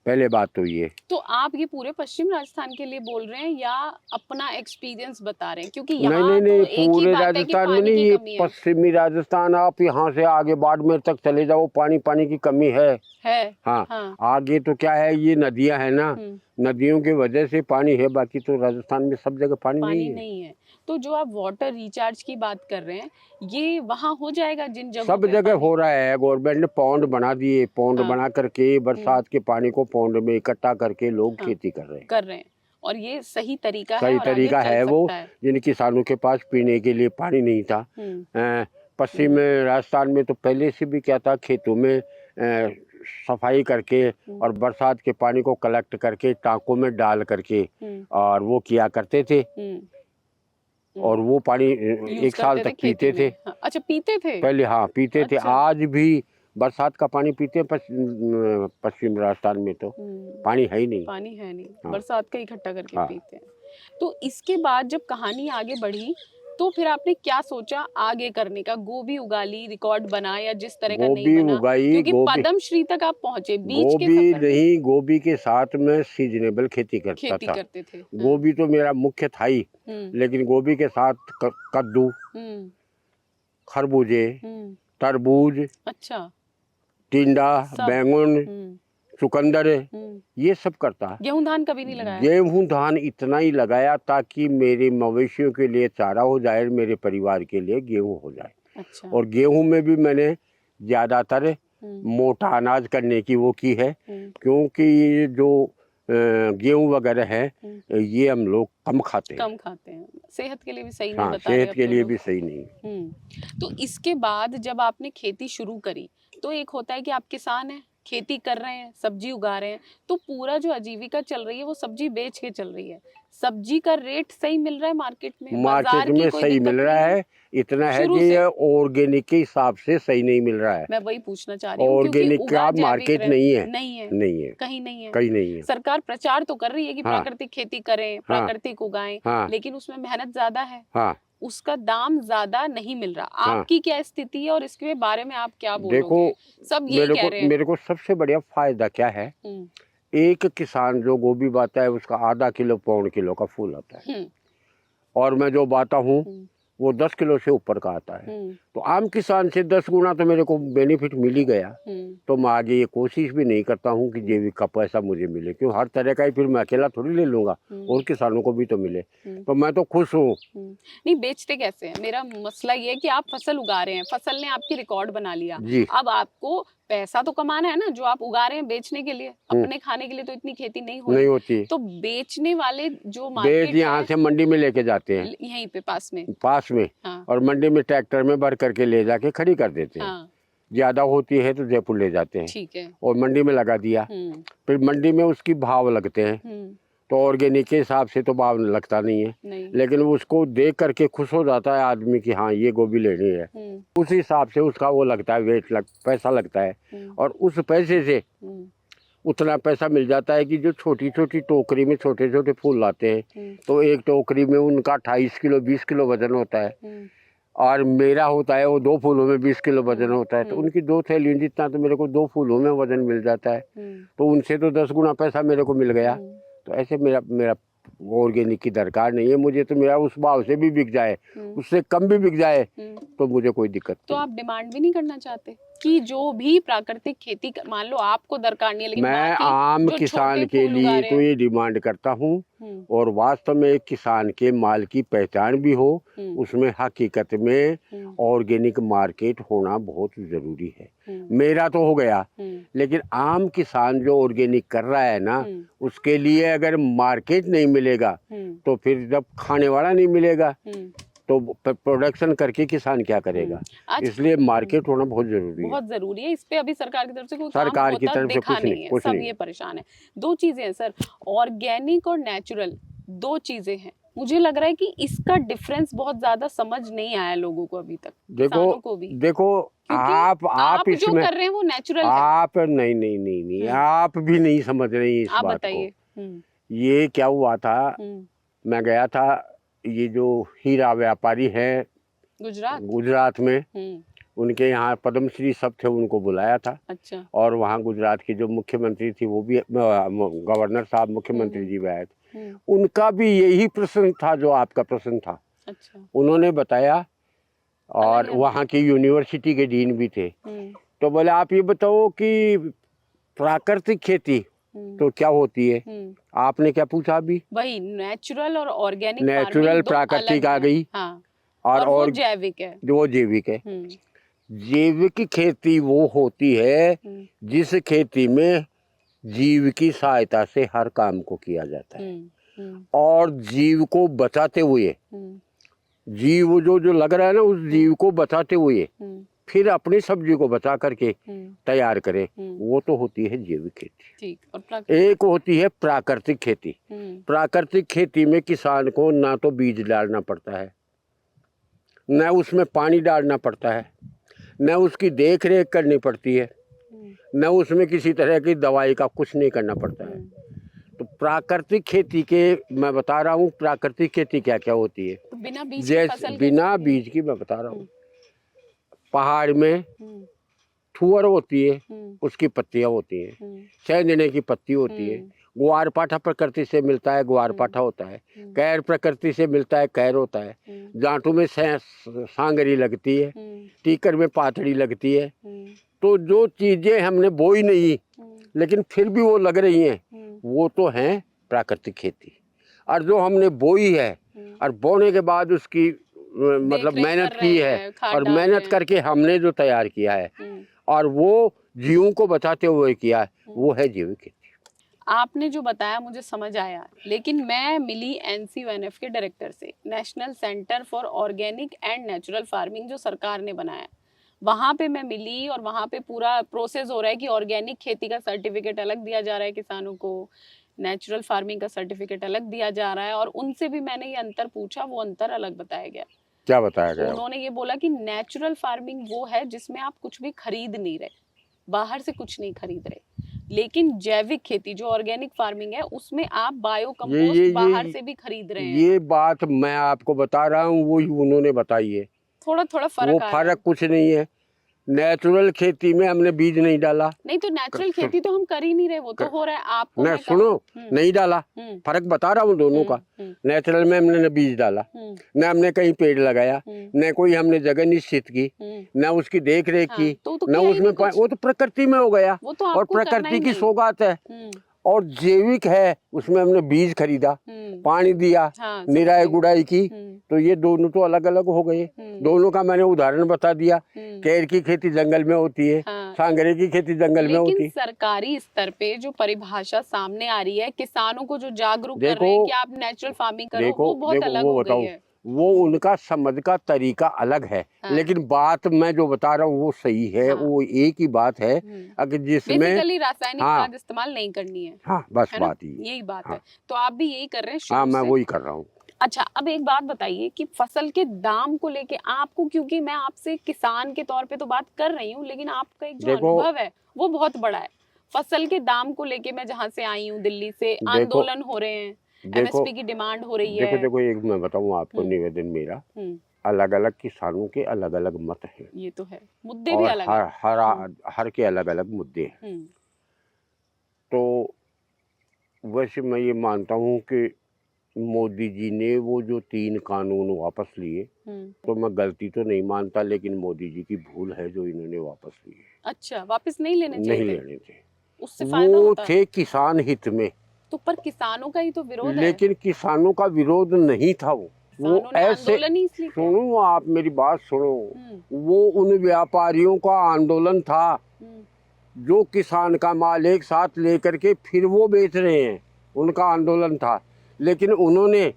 पहले बात तो ये। तो आप ये पूरे पश्चिम राजस्थान के लिए बोल रहे हैं या अपना एक्सपीरियंस बता रहे हैं? क्योंकि यहाँ नहीं, तो एक ही पूरे बात है कि राजस्थान में पानी नहीं, की ये कमी है। पश्चिमी राजस्थान, आप यहाँ से आगे बाड़मेर तक चले जाओ, पानी की कमी है। हाँ, हाँ। आगे तो क्या है, ये नदियां है ना, नदियों की वजह से पानी है, बाकी तो राजस्थान में सब जगह पानी नहीं है। तो जो आप वाटर रिचार्ज की बात कर रहे हैं, ये वहाँ हो जाएगा जिन जगहों सब पे जगह पानी? हो रहा है। गवर्नमेंट ने पौंड बना दिए, पौंड बना करके बरसात के पानी को पौंड में इकट्ठा करके लोग खेती कर रहे हैं। और ये सही तरीका है सही और आगे तरीका चल है वो, सकता है। जिन किसानों के पास पीने के लिए पानी नहीं था। पश्चिम राजस्थान में तो पहले से भी क्या था, खेतों में सफाई करके और बरसात के पानी को कलेक्ट करके टांकों में डाल करके और वो किया करते थे, और वो पानी 1 साल तक पीते थे। अच्छा, पीते थे पहले, हाँ, पीते थे। अच्छा। आज भी बरसात का पानी पीते हैं पश्चिम राजस्थान में तो पानी है ही नहीं। पानी है नहीं, हाँ। बरसात का इकट्ठा करके हाँ। पीते हैं। तो इसके बाद जब कहानी आगे बढ़ी तो फिर आपने क्या सोचा आगे करने का? गोभी उगा ली, रिकॉर्ड बना या जिस तरह का नहीं गोभी बना? उगाई, क्योंकि गोभी पद्म श्री तक आप पहुंचे बीच के गोभी सफर में नहीं, गोभी के साथ में सीजनेबल खेती करता खेती था। करते थे। हाँ। गोभी तो मेरा मुख्य था ही, लेकिन गोभी के साथ कद्दू, खरबूजे, तरबूज, अच्छा, टिंडा, सब। बैंगन, चुकंदर, ये सब करता। गेहूं धान कभी नहीं लगाया? गेहूं धान इतना ही लगाया ताकि मेरे मवेशियों के लिए चारा हो जाए, मेरे परिवार के लिए गेहूं हो जाए। अच्छा। और गेहूं में भी मैंने ज़्यादातर मोटा अनाज करने की वो की है, क्योंकि ये जो गेहूं वगैरह है ये हम लोग कम खाते हैं। कम खाते हैं, सेहत के लिए भी सही नहीं हाँ, बता रहे सेहत के लिए भी सही नहीं। तो इसके बाद जब आपने खेती शुरू करी तो एक होता है कि आप किसान हैं, खेती कर रहे हैं, सब्जी उगा रहे हैं, तो पूरा जो आजीविका चल रही है वो सब्जी बेच के चल रही है। सब्जी का रेट सही मिल रहा है मार्केट में? मार्केट बाजार की में कोई सही दिक्कत मिल रहा नहीं है, इतना है शुरू कि से? ये ऑर्गेनिक के हिसाब से सही नहीं मिल रहा है। मैं वही पूछना चाह रही हूँ क्योंकि ऑर्गेनिक उगा का जैविक मार्केट रहे नहीं है, नहीं है, नहीं है, कहीं नहीं है। कहीं नहीं है। सरकार प्रचार तो कर रही है कि हाँ। प्राकृतिक खेती करें, हाँ। प्राकृतिक उगाएं, हाँ। लेकिन उसमें मेहनत ज्यादा है, हाँ, उसका दाम ज्यादा नहीं मिल रहा। हाँ। आपकी क्या स्थिति है और इसके बारे में आप क्या देखो, बोलोगे? सब यही कह रहे हैं। मेरे को सबसे बढ़िया फायदा क्या है, एक किसान जो गोभी बाता है उसका आधा किलो पौन किलो का फूल आता है, और मैं जो बाता हूँ वो 10 किलो से ऊपर का आता है। तो आम किसान से 10 गुना तो मेरे को बेनिफिट मिल ही गया। तो मैं आगे ये कोशिश भी नहीं करता हूँ कि जैविक का पैसा मुझे मिले, क्यों हर तरह का ही फिर मैं अकेला थोड़ी ले लूंगा, और किसानों को भी तो मिले। तो मैं तो खुश हूँ। नहीं, बेचते कैसे हैं? मेरा मसला ये है कि आप फसल उगा रहे हैं, फसल ने आपकी रिकॉर्ड बना लिया, अब आपको पैसा तो कमाना है ना, जो आप उगा रहे हैं बेचने के लिए, अपने खाने के लिए तो इतनी खेती नहीं होती। तो बेचने वाले जो मार्केट यहाँ से मंडी में लेके जाते हैं, यहीं पे पास में हाँ। और मंडी में ट्रैक्टर में भर करके ले जाके खड़ी कर देते हैं। हाँ। ज्यादा होती है तो जयपुर ले जाते हैं, ठीक है, और मंडी में लगा दिया। फिर मंडी में उसकी भाव लगते हैं, तो ऑर्गेनिक के हिसाब से तो भाव लगता नहीं है, लेकिन उसको देख करके खुश हो जाता है आदमी कि हाँ ये गोभी लेनी है, उस हिसाब से उसका वो लगता है, पैसा लगता है, और उस पैसे से उतना पैसा मिल जाता है कि जो छोटी छोटी टोकरी में छोटे छोटे फूल लाते हैं, तो एक टोकरी में उनका 28 किलो 20 किलो वजन होता है, और मेरा होता है वो 2 फूलों में 20 किलो वजन होता है। तो उनकी 2 थैलियों जितना तो मेरे को 2 फूलों में वजन मिल जाता है, तो उनसे तो 10 गुना पैसा मेरे को मिल गया। तो ऐसे मेरा ऑर्गेनिक की दरकार नहीं है मुझे, तो मेरा उस भाव से भी बिक जाए, उससे कम भी बिक जाए तो मुझे कोई दिक्कत नहीं। तो आप डिमांड भी नहीं करना चाहते कि जो भी प्राकृतिक खेती मान लो आपको दरकार नहीं है, लेकिन मैं आम किसान के लिए तो ये डिमांड करता हूँ, और वास्तव में एक किसान के माल की पहचान भी हो, उसमें हकीकत में ऑर्गेनिक मार्केट होना बहुत जरूरी है। मेरा तो हो गया, लेकिन आम किसान जो ऑर्गेनिक कर रहा है ना, उसके लिए अगर मार्केट नहीं मिलेगा तो फिर जब खाने वाला नहीं मिलेगा तो प्रोडक्शन करके किसान क्या करेगा। इसलिए मार्केट होना बहुत जरूरी है। बहुत जरूरी है। इस पे अभी सरकार की तरफ से कोई सरकार की तरफ से कुछ नहीं है, सब ये परेशान है। 2 चीजें हैं सर, ऑर्गेनिक और नेचुरल, 2 चीजें हैं। मुझे लग रहा है कि इसका डिफरेंस बहुत ज्यादा समझ नहीं आया लोगों को अभी तक, किसानों को भी। देखो आप जो कर रहे हैं वो नेचुरल आप नहीं आप भी नहीं समझ रही इस बात को। ये क्या हुआ था, मैं गया था, ये जो हीरा व्यापारी हैं गुजरात में, उनके यहाँ पद्मश्री सब थे, उनको बुलाया था। अच्छा। और वहाँ गुजरात की जो मुख्यमंत्री थी वो भी, गवर्नर साहब मुख्यमंत्री जी भी आए थे, उनका भी यही प्रश्न था जो आपका प्रश्न था। अच्छा। उन्होंने बताया, और वहाँ की यूनिवर्सिटी के डीन भी थे, तो बोले आप ये बताओ कि प्राकृतिक खेती तो क्या होती है। आपने क्या पूछा अभी? वही नेचुरल और ऑर्गेनिक। नेचुरल प्राकृतिक आ गई, हाँ। और जैविक है, जो जैविक है। जैविक खेती वो होती है जिस खेती में जीव की सहायता से हर काम को किया जाता है, और जीव को बचाते हुए, जीव जो लग रहा है ना, उस जीव को बचाते हुए फिर अपनी सब्जी को बचा करके तैयार करे, वो तो होती है जैविक खेती। ठीक। एक होती है प्राकृतिक खेती। प्राकृतिक खेती में किसान को ना तो बीज डालना पड़ता है, ना उसमें पानी डालना पड़ता है, न उसकी देख रेख करनी पड़ती है, न उसमें किसी तरह की दवाई का कुछ नहीं करना पड़ता है। तो प्राकृतिक खेती के मैं बता रहा हूँ प्राकृतिक खेती क्या क्या होती है। तो बिना बीज की जैसे फसल बिना बीज की मैं बता रहा हूँ, पहाड़ में थुअर होती है, उसकी पत्तियां होती हैं, सेंधने की पत्ती होती है, ग्वार पाठा प्रकृति से मिलता है, ग्वार पाठा होता है, कैर प्रकृति से मिलता है, कैर होता है, जांटू में सांगरी लगती है, टीकर में पाथड़ी लगती है। तो जो चीजें हमने बोई नहीं लेकिन फिर भी वो लग रही हैं, वो तो हैं प्राकृतिक खेती। और जो हमने बोई है और बोने के बाद उसकी मतलब मेहनत की है और मेहनत करके हमने जो तैयार किया है और वो जीवों को बचाते हुए किया है, वो है जैविक खेती। आपने जो बताया मुझे समझ आया, लेकिन मैं मिली NCONF के डायरेक्टर से, national centre for organic and natural farming जो सरकार ने बनाया, वहाँ पे मैं मिली और वहाँ पे पूरा प्रोसेस हो रहा है कि ऑर्गेनिक खेती का सर्टिफिकेट अलग दिया जा रहा है किसानों को, नेचुरल फार्मिंग का सर्टिफिकेट अलग दिया जा रहा है। और उनसे भी मैंने ये अंतर पूछा, वो अंतर अलग बताया गया। क्या बताया गया? उन्होंने ये बोला कि नेचुरल फार्मिंग वो है जिसमें आप कुछ भी खरीद नहीं रहे, बाहर से कुछ नहीं खरीद रहे, लेकिन जैविक खेती जो ऑर्गेनिक फार्मिंग है उसमें आप बायो कंपोस्ट बाहर से भी खरीद रहे हैं। ये बात मैं आपको बता रहा हूँ, वही उन्होंने बताई है। थोड़ा थोड़ा फर्क वो आ रहा है। फर्क कुछ नहीं है। नेचुरल खेती में हमने बीज नहीं डाला। नहीं तो नेचुरल खेती तो हम कर ही नहीं रहे, वो तो हो रहा है। आपको मैं सुनो, नहीं डाला, फर्क बता रहा हूँ दोनों का। नेचुरल में हमने न बीज डाला, न हमने कहीं पेड़ लगाया, न कोई हमने जगह निश्चित की, न उसकी देख रेख की, न उसमें वो तो प्रकृति में हो गया और प्रकृति की सौगात है। और जैविक है, उसमें हमने बीज खरीदा, पानी दिया, निराई गुड़ाई की, तो ये दोनों तो अलग अलग हो गए। दोनों का मैंने उदाहरण बता दिया। केर की खेती जंगल में होती है, सांगरे की खेती जंगल में होती है। सरकारी स्तर पे जो परिभाषा सामने आ रही है, किसानों को जो जागरूक कर रहे हैं कि आप नेचुरल फार्मिंग करो, वो बहुत अलग हो गई है। वो उनका समझ का तरीका अलग है। लेकिन बात मैं जो बता रहा हूँ वो सही है। वो एक ही बात है अगर जिसमें बेसिकली रासायनिक खाद इस्तेमाल नहीं करनी है। हाँ, बस बात यही बात है। तो आप भी यही कर रहे हैं? हाँ, मैं वही कर रहा हूँ। अच्छा, अब एक बात बताइए कि फसल के दाम को लेके आपको, क्योंकि मैं आपसे किसान के तौर पे तो बात कर रही हूँ, लेकिन आपका एक जो अनुभव है वो बहुत बड़ा है। फसल के दाम को लेके मैं जहाँ से आई हूँ, दिल्ली से, आंदोलन हो रहे हैं, MSP की डिमांड हो रही है। देखो एक मैं बताऊँ आपको निवेदन मेरा, अलग अलग किसानों के अलग अलग मत हैं। ये तो है, मुद्दे भी अलग हैं। हर के अलग अलग मुद्दे हैं। तो वैसे मैं ये मानता हूँ कि मोदी जी ने वो जो 3 कानून वापस लिए, तो मैं गलती तो नहीं मानता, लेकिन मोदी जी की भूल है जो इन्होंने वापस लिए। अच्छा, वापस नहीं लेने चाहिए? नहीं लेने थे, उससे फायदा होता है? थे किसान हित में। तो पर किसानों का ही तो विरोध है। लेकिन किसानों का विरोध नहीं था। वो ऐसे, सुनो आप मेरी बात सुनो, वो उन व्यापारियों का आंदोलन था जो किसान का माल एक साथ लेकर के फिर वो बेच रहे हैं, उनका आंदोलन था। लेकिन उन्होंने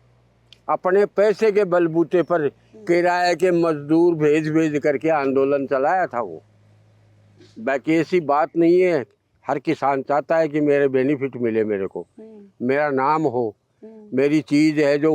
अपने पैसे के बलबूते पर किराए के मजदूर भेज करके आंदोलन चलाया था। वो बाकी ऐसी बात नहीं है। हर किसान चाहता है कि मेरे बेनिफिट मिले, मेरे को मेरा नाम हो, मेरी चीज है जो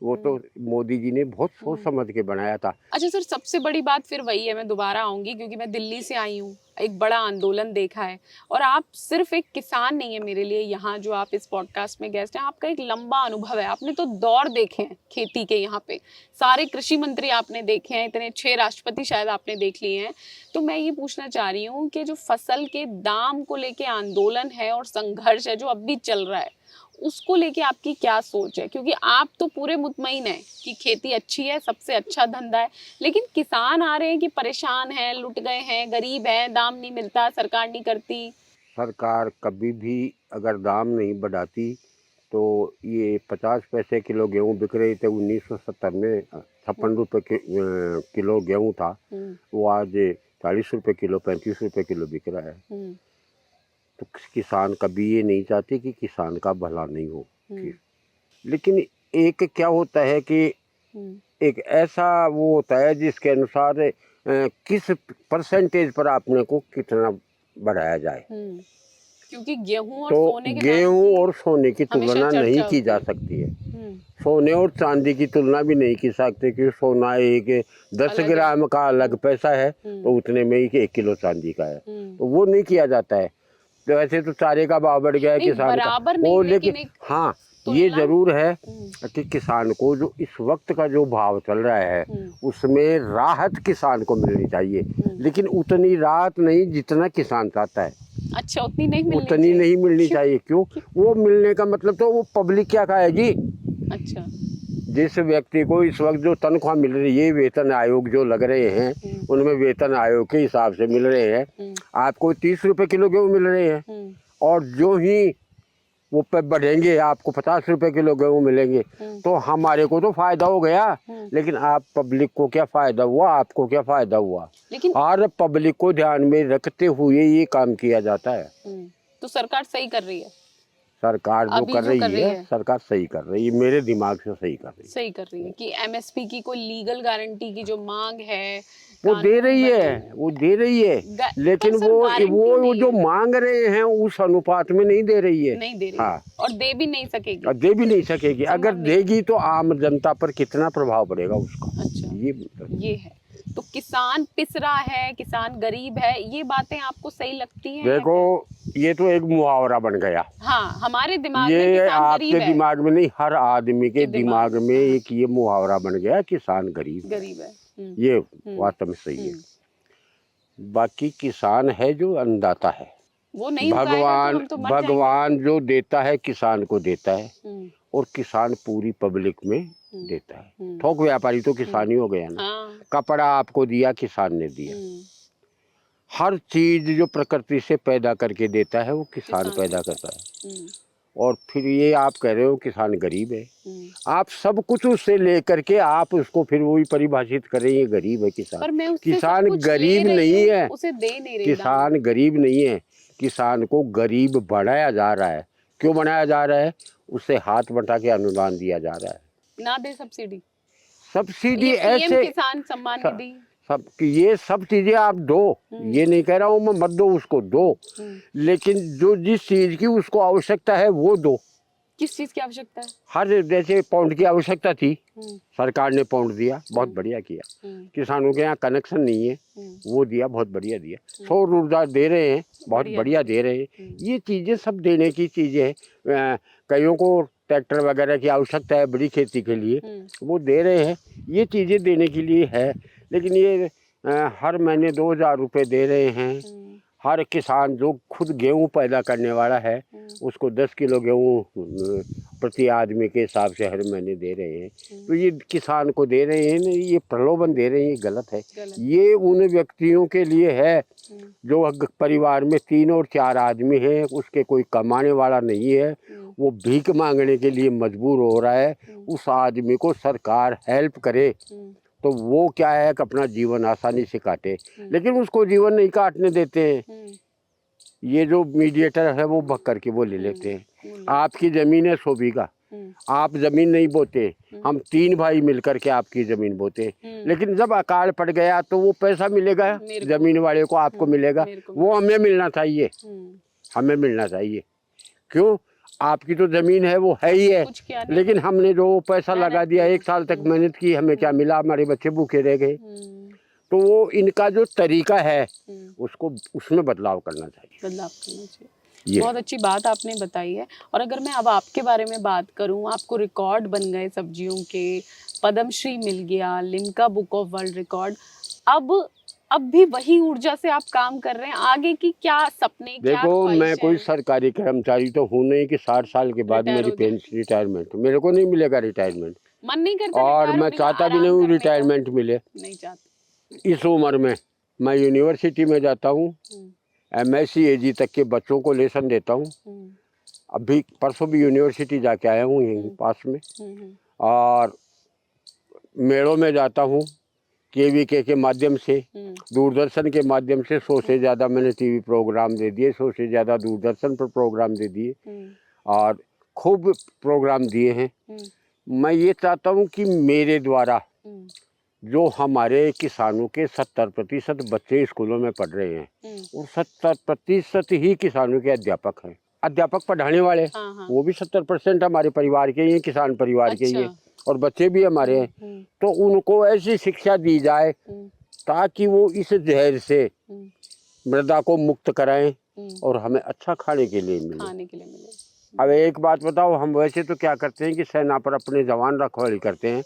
वो तो मोदी जी ने बहुत सोच समझ के बनाया था। अच्छा सर, सबसे बड़ी बात फिर वही है, मैं दोबारा आऊंगी क्योंकि मैं दिल्ली से आई हूँ, एक बड़ा आंदोलन देखा है। और आप सिर्फ एक किसान नहीं है मेरे लिए, यहाँ जो आप इस पॉडकास्ट में गेस्ट हैं, आपका एक लंबा अनुभव है। आपने तो दौर देखे हैं खेती के, यहाँ पे सारे कृषि मंत्री आपने देखे हैं, इतने 6 राष्ट्रपति शायद आपने देख लिए हैं। तो मैं ये पूछना चाह रही हूँ कि जो फसल के दाम को लेके आंदोलन है और संघर्ष है जो अब भी चल रहा है, उसको लेके आपकी क्या सोच है? क्योंकि आप तो पूरे मुतमईन हैं कि खेती अच्छी है, सबसे अच्छा धंधा है, लेकिन किसान आ रहे हैं कि परेशान हैं, लुट गए हैं, गरीब हैं, दाम नहीं मिलता, सरकार नहीं करती। सरकार कभी भी अगर दाम नहीं बढ़ाती तो ये 50 पैसे किलो गेहूँ बिक रही थे 1970 में, 56 रुपये किलो गेहूँ था, वो आज 40 रुपये किलो, 35 रुपये किलो बिक रहा है। तो किसान कभी ये नहीं चाहते कि किसान का भला नहीं हो। लेकिन एक क्या होता है कि एक ऐसा वो होता है जिसके अनुसार किस परसेंटेज पर आपने को कितना बढ़ाया जाए। क्योंकि गेहूं और तो सोने के गेहूं और सोने की तुलना नहीं की जा सकती है। सोने और चांदी की तुलना भी नहीं की सकते कि सोना एक 10 अलग है। ग्राम का अलग पैसा है तो उतने में ही 1 किलो चांदी का है, तो वो नहीं किया जाता है। तो वैसे तो चारे का भाव बढ़ गया है नहीं, किसान का, बराबर वो नहीं, लेकिन एक हाँ ये तुलना। जरूर है कि किसान को जो इस वक्त का जो भाव चल रहा है उसमें राहत किसान को मिलनी चाहिए, लेकिन उतनी राहत नहीं जितना किसान चाहता है, अच्छा, उतनी नहीं मिलनी उतनी चाहिए। नहीं मिलनी चाहिए। क्यों? वो मिलने का मतलब तो वो पब्लिक क्या खाएगी? अच्छा। जिस व्यक्ति को इस वक्त जो तनख्वाह मिल रही है, वेतन आयोग जो लग रहे हैं उनमें वेतन आयोग के हिसाब से मिल रहे हैं। आपको 30 रुपए किलो गेहूँ मिल रहे हैं और जो ही वो पे बढ़ेंगे आपको 50 रुपए किलो गेहूँ मिलेंगे, तो हमारे को तो फायदा हो गया, लेकिन आप पब्लिक को क्या फायदा हुआ? आपको क्या फायदा हुआ? लेकिन और पब्लिक को ध्यान में रखते हुए ये काम किया जाता है। तो सरकार सही कर रही है, सरकार जो अभी कर जो रही कर रही है, है। सरकार सही कर रही है, मेरे दिमाग से सही कर रही है। सही कर रही है कि एमएसपी की कोई लीगल गारंटी की जो मांग है, वो दे रही है, कानून वो दे रही है, लेकिन पर सर वो गारंटी जो नहीं है। मांग रहे हैं उस अनुपात में नहीं दे रही है। नहीं दे रही हाँ, है और दे भी नहीं सकेगी। और दे भी नहीं सकेगी। अगर संभव नहीं। देगी तो आम जनता पर कितना प्रभाव पड़ेगा उसका, अच्छा, ये है। तो किसान पिस रहा है, किसान गरीब है, ये बातें आपको सही लगती हैं? देखो, ये तो एक मुहावरा बन गया। हाँ, हमारे दिमाग में ये किसान आपके गरीब है। दिमाग में नहीं, हर आदमी के के दिमाग में हाँ। एक ये मुहावरा बन गया, किसान गरीब है। गरीब है। ये वास्तव में सही है। बाकी किसान है जो अन्नदाता है, वो नहीं उगाएगा तो हम तो मर जाएंगे। भगवान जो देता है किसान को देता है और किसान पूरी पब्लिक में देता है। थोक व्यापारी तो किसान ही हो गया ना। हाँ। कपड़ा आपको दिया, किसान ने दिया। हर चीज जो प्रकृति से पैदा करके देता है वो किसान पैदा करता है। और फिर ये आप कह रहे हो किसान गरीब है, आप सब कुछ उससे लेकर के आप उसको फिर वही परिभाषित करें ये गरीब है किसान। पर मैं उससे किसान सब कुछ गरीब ले रही नहीं हूँ, है, उसे दे नहीं रही किसान गरीब नहीं है, किसान को गरीब बनाया जा रहा है। क्यों बनाया जा रहा है? उसे हाथ बटा के अनुदान दिया जा रहा है। ना दे सब्सिडी, सब्सिडी ये पीएम ऐसे किसान सम्मान निधि, सब ये सब चीजें आप दो, ये नहीं कह रहा हूँ मैं मत दो उसको, दो, लेकिन जो जिस चीज की उसको आवश्यकता है वो दो। किस चीज की आवश्यकता है? हर जैसे पाउंड की आवश्यकता थी, सरकार ने पाउंड दिया, बहुत बढ़िया किया। किसानों के यहाँ कनेक्शन नहीं है, वो दिया, बहुत बढ़िया दिया। सौर ऊर्जा दे रहे हैं, बहुत बढ़िया दे रहे हैं। ये चीजें सब देने की चीजें हैं। कईयों को ट्रैक्टर वगैरह की आवश्यकता है बड़ी खेती के लिए, वो दे रहे हैं, ये चीजें देने के लिए है। लेकिन ये हर महीने 2000 रुपये दे रहे हैं। हर किसान जो खुद गेहूँ पैदा करने वाला है उसको 10 किलो गेहूँ प्रति आदमी के हिसाब से हर महीने दे रहे हैं। तो ये किसान को दे रहे हैं, ये प्रलोभन दे रहे हैं, ये गलत है। ये उन व्यक्तियों के लिए है जो परिवार में 3 और 4 आदमी हैं, उसके कोई कमाने वाला नहीं है, वो भीख मांगने के लिए मजबूर हो रहा है। उस आदमी को सरकार हेल्प करे तो वो क्या है कि अपना जीवन आसानी से काटे, लेकिन उसको जीवन नहीं काटने देते हैं। ये जो मीडिएटर है वो भग करके वो ले लेते हैं। आपकी जमीन है 100 बीघा, आप जमीन नहीं बोते, हम 3 भाई मिलकर के आपकी जमीन बोते, लेकिन जब अकाल पड़ गया तो वो पैसा मिलेगा जमीन वाले को, आपको मिलेगा, वो हमें मिलना चाहिए, हमें मिलना चाहिए। क्यों? आपकी तो जमीन है वो है ही है, लेकिन हमने जो पैसा लगा दिया, 1 साल तक मेहनत की, हमें क्या मिला? हमारे बच्चे भूखे रह गए। तो वो इनका जो तरीका है उसको उसमें बदलाव करना चाहिए। बहुत अच्छी बात आपने बताई है। और अगर मैं अब आपके बारे में बात करूं, आपको रिकॉर्ड बन गए सब्जियों के, पद्मश्री मिल गया, Limca book of world record, अब भी वही ऊर्जा से आप काम कर रहे हैं, आगे की क्या सपने, क्या देखो, मैं कोई हैं? सरकारी कर्मचारी तो हूँ नहीं कि 60 साल के बाद मेरी पेंशन रिटायरमेंट, मेरे को नहीं मिलेगा रिटायरमेंट। मन नहीं करता और मैं चाहता भी नहीं हूँ रिटायरमेंट मिले। नहीं चाहता। इस उम्र में मैं यूनिवर्सिटी में जाता हूँ, MSc AG तक के बच्चों को लेसन देता हूँ। अभी परसों भी यूनिवर्सिटी जाके आया हूँ यहीं पास में, और मेलों में जाता हूँ KVK के माध्यम से, दूरदर्शन के माध्यम से 100 से ज़्यादा मैंने टीवी प्रोग्राम दे दिए, 100 से ज़्यादा दूरदर्शन पर प्रोग्राम दे दिए और खूब प्रोग्राम दिए हैं। मैं ये चाहता हूँ कि मेरे द्वारा जो हमारे किसानों के 70% बच्चे स्कूलों में पढ़ रहे हैं और 70% ही किसानों के अध्यापक हैं। अध्यापक पढ़ाने वाले, हाँ हाँ वो भी 70% हमारे परिवार के ही हैं, किसान परिवार के ही हैं, अच्छा और बच्चे भी हमारे हैं। तो उनको ऐसी शिक्षा दी जाए ताकि वो इस जहर से मृदा को मुक्त कराएं और हमें अच्छा खाने के लिए मिले। खाने के लिए मिले। अब एक बात बताओ, हम वैसे तो क्या करते हैं कि सेना पर अपने जवान रखवाली करते हैं,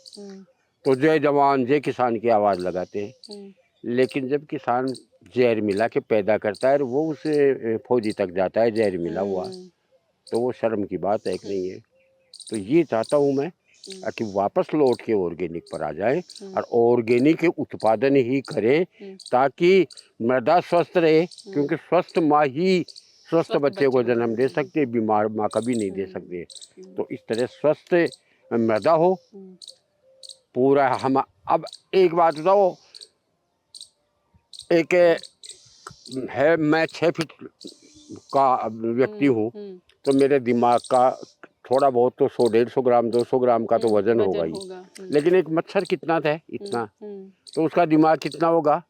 तो जय जवान जय किसान की आवाज़ लगाते हैं। लेकिन जब किसान जहर मिला के पैदा करता है और वो उसे फौजी तक जाता है जहर मिला हुआ, तो वो शर्म की बात है कि नहीं है। तो ये चाहता हूँ मैं कि वापस लौट के ऑर्गेनिक पर आ जाए और ऑर्गेनिक उत्पादन ही करें ताकि मृदा स्वस्थ रहे, क्योंकि स्वस्थ माँ ही स्वस्थ बच्चे को जन्म दे सकती है, बीमार माँ कभी नहीं दे सकती है। तो इस तरह स्वस्थ मृदा हो पूरा। हम अब एक बात बताओ, एक है, मैं 6 फीट का व्यक्ति हूँ, तो मेरे दिमाग का थोड़ा बहुत तो 100-150 ग्राम 200 ग्राम का तो वजन होगा ही। लेकिन एक मच्छर कितना था, इतना, तो उसका दिमाग कितना होगा,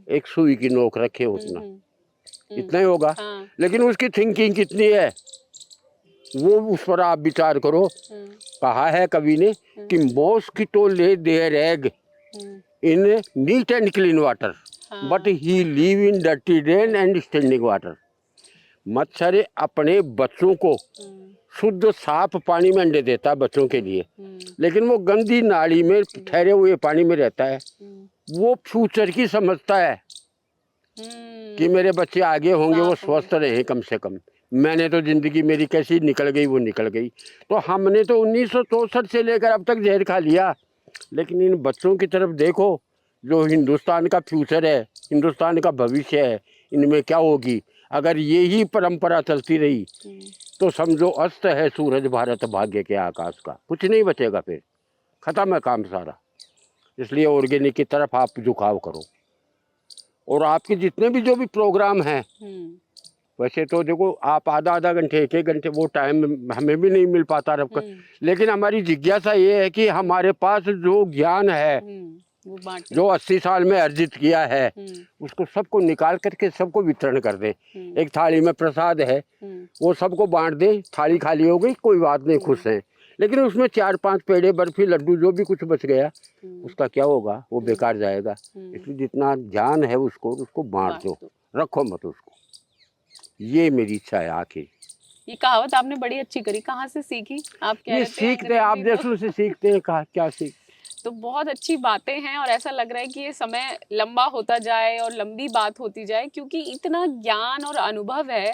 एक सुई की नोक रखे उतना, इतना ही होगा। लेकिन उसकी थिंकिंग कितनी है, वो उस पर आप विचार करो। कहा है कवि ने कि mosquito lay their egg in neat and clean water but he live in dirty rain and standing water. मच्छर अपने बच्चों को शुद्ध साफ पानी में अंडे देता है बच्चों के लिए, लेकिन वो गंदी नाली में ठहरे हुए पानी में रहता है। वो फ्यूचर की समझता है कि मेरे बच्चे आगे होंगे, वो स्वस्थ रहे कम से कम। मैंने तो जिंदगी मेरी कैसी निकल गई वो निकल गई। तो हमने तो 1964 से लेकर अब तक जहर खा लिया, लेकिन इन बच्चों की तरफ देखो, जो हिंदुस्तान का फ्यूचर है, हिंदुस्तान का भविष्य है, इनमें क्या होगी। अगर यही परंपरा चलती रही तो समझो अस्त है सूरज भारत भाग्य के आकाश का, कुछ नहीं बचेगा, फिर खत्म है काम सारा। इसलिए ऑर्गेनिक की तरफ आप झुकाव करो। और आपके जितने भी जो भी प्रोग्राम हैं, वैसे तो देखो आप आधा घंटे 1 घंटे वो टाइम हमें भी नहीं मिल पाता रब, लेकिन हमारी जिज्ञासा ये है कि हमारे पास जो ज्ञान है वो बांटें। जो 80 साल में अर्जित किया है उसको सबको निकाल करके सबको वितरण कर दें। एक थाली में प्रसाद है, वो सबको बांट दें। थाली खाली हो गई, कोई बात नहीं, खुश हैं। लेकिन उसमें 4-5 पेड़े बर्फी लड्डू जो भी कुछ बच गया उसका क्या होगा, वो बेकार जाएगा। इसलिए जितना ज्ञान है उसको बांट दो, रखो मत उसको। ये मेरी इच्छा है। आखिर ये कहावत आपने बड़ी अच्छी करी, कहाँ से सीखी? आप कह ये रहे थे सीखते हैं, आप जैसों से सीखते हैं, कहा क्या सीख। तो बहुत अच्छी बातें हैं और ऐसा लग रहा है कि ये समय लंबा होता जाए और लंबी बात होती जाए, क्योंकि इतना ज्ञान और अनुभव है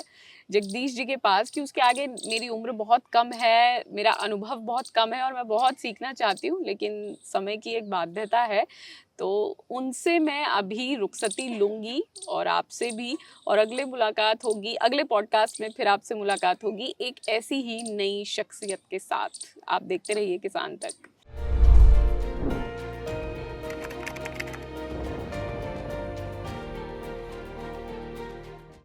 जगदीश जी के पास कि उसके आगे मेरी उम्र बहुत कम है, मेरा अनुभव बहुत कम है और मैं बहुत सीखना चाहती हूँ, लेकिन समय की एक बाध्यता है। तो उनसे मैं अभी रुखसती लूँगी और आपसे भी, और अगले मुलाकात होगी, अगले पॉडकास्ट में फिर आपसे मुलाकात होगी एक ऐसी ही नई शख्सियत के साथ। आप देखते रहिए किसान तक।